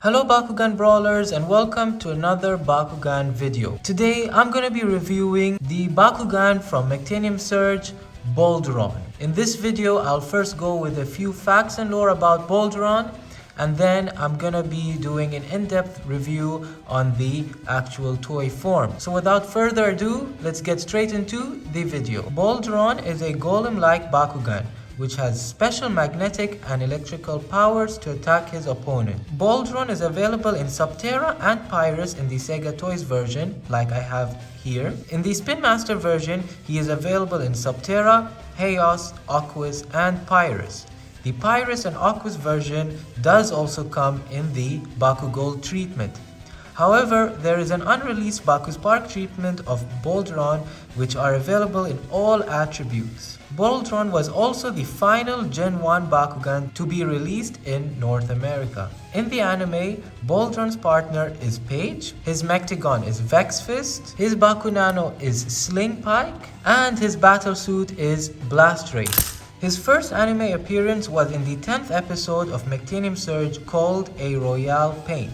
Hello Bakugan Brawlers and welcome to another Bakugan video. Today I'm going to be reviewing the Bakugan from Mechtaniumsurge, Boulderon. In this video I'll first go with a few facts and lore about Boulderon, and then I'm gonna be doing an in-depth review on the actual toy form. So without further ado, let's get straight into the video. Boulderon is a golem-like Bakugan which has special magnetic and electrical powers to attack his opponent. Boulderon is available in Subterra and Pyrus in the Sega Toys version, like I have here. In the Spin Master version, he is available in Subterra, Chaos, Aquos, and Pyrus. The Pyrus and Aquos version does also come in the Bakugan treatment. However, there is an unreleased Bakuspark treatment of Boulderon which are available in all attributes. Boulderon was also the final Gen 1 Bakugan to be released in North America. In the anime, Boulderon's partner is Paige, his Mechtagon is Vexfist, his Bakunano is Slingpike, and his battlesuit is Blastrace. His first anime appearance was in the 10th episode of Mechtaniumsurge called A Royale Pain.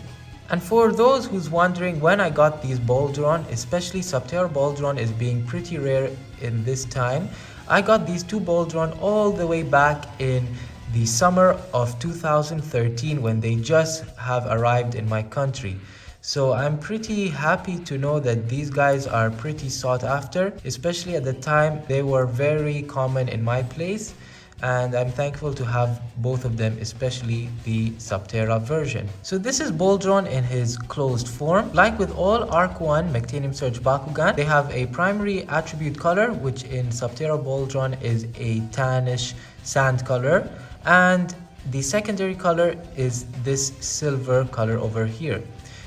And for those who's wondering when I got these Boulderon, especially Subterra Boulderon is being pretty rare in this time, I got these two Boulderon all the way back in the summer of 2013 when they just have arrived in my country. So I'm pretty happy to know that these guys are pretty sought after, especially at the time they were very common in my place. And I'm thankful to have both of them, especially the Subterra version. So this is Boulderon in his closed form. Like with all Arc 1 Mechtaniumsurge Bakugan, they have a primary attribute color, which in Subterra Boulderon is a tannish sand color, and the secondary color is this silver color over here.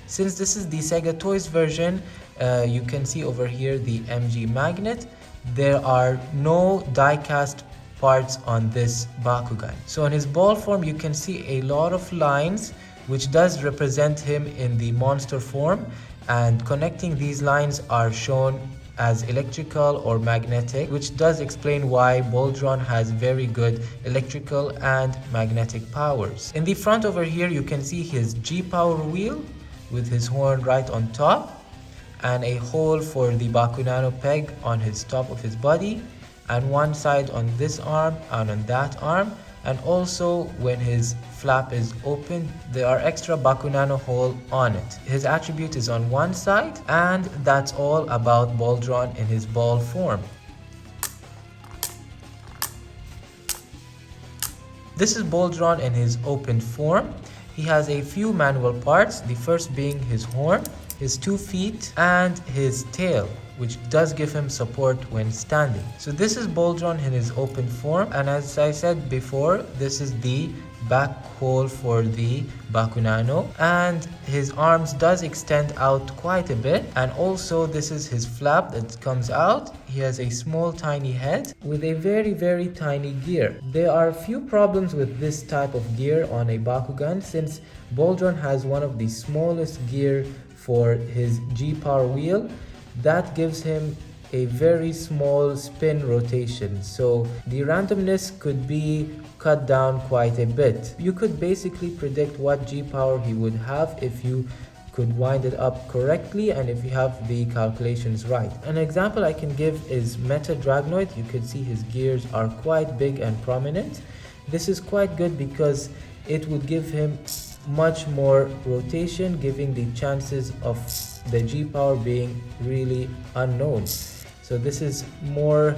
Since this is the Sega Toys version, you can see over here the MG magnet. There are no die-cast parts on this Bakugan. So in his ball form you can see a lot of lines which does represent him in the monster form, and connecting these lines are shown as electrical or magnetic, which does explain why Boulderon has very good electrical and magnetic powers. In the front over here you can see his G power wheel with his horn right on top, and a hole for the Bakunano peg on his top of his body, and one side on this arm and on that arm, and also when his flap is open there are extra Bakunano hole on it. His attribute is on one side, and that's all about Boulderon in his ball form. This is Boulderon in his open form. He has a few manual parts, the first being his horn, his 2 feet, and his tail, which does give him support when standing. So this is Boulderon in his open form, and as I said before, this is the back hole for the Bakunano, and his arms does extend out quite a bit, and also this is his flap that comes out. He has a small tiny head with a very tiny gear. There are a few problems with this type of gear on a Bakugan, since Boulderon has one of the smallest gear for his G power wheel. That gives him a very small spin rotation, so the randomness could be cut down quite a bit. You could basically predict what G power he would have if you could wind it up correctly and if you have the calculations right. An example I can give is Meta Dragonoid. You could see his gears are quite big and prominent. This is quite good because it would give him much more rotation, giving the chances of the G power being really unknown. So this is more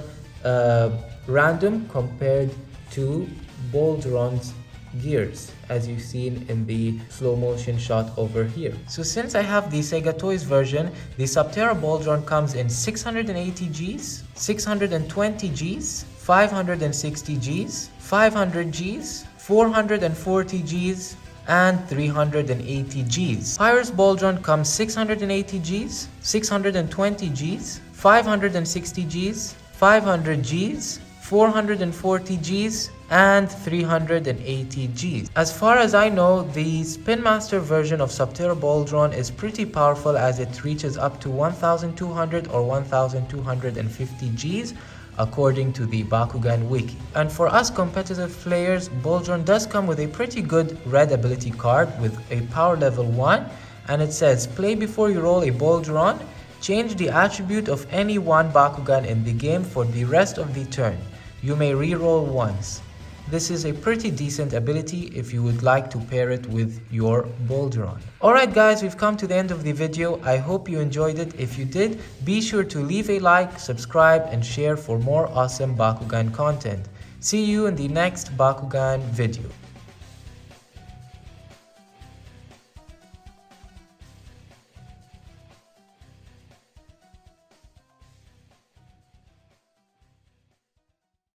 random compared to Boulderon's gears, as you've seen in the slow motion shot over here. So since I have the Sega Toys version, the Subterra Boulderon comes in 680 Gs, 620 Gs, 560 Gs, 500 Gs, 440 Gs, and 380 Gs. Pyrus Boulderon comes 680 Gs, 620 Gs, 560 Gs, 500 Gs, 440 Gs, and 380 Gs. As far as I know, the Spin Master version of Subterra Boulderon is pretty powerful as it reaches up to 1200 or 1250 Gs. according to the Bakugan wiki. And for us competitive players, Boulderon does come with a pretty good red ability card with a power level 1, and it says play before you roll a Boulderon, change the attribute of any one Bakugan in the game for the rest of the turn. You may re-roll once. This is a pretty decent ability if you would like to pair it with your Boulderon. Alright guys, we've come to the end of the video. I hope you enjoyed it. If you did, be sure to leave a like, subscribe, and share for more awesome Bakugan content. See you in the next Bakugan video.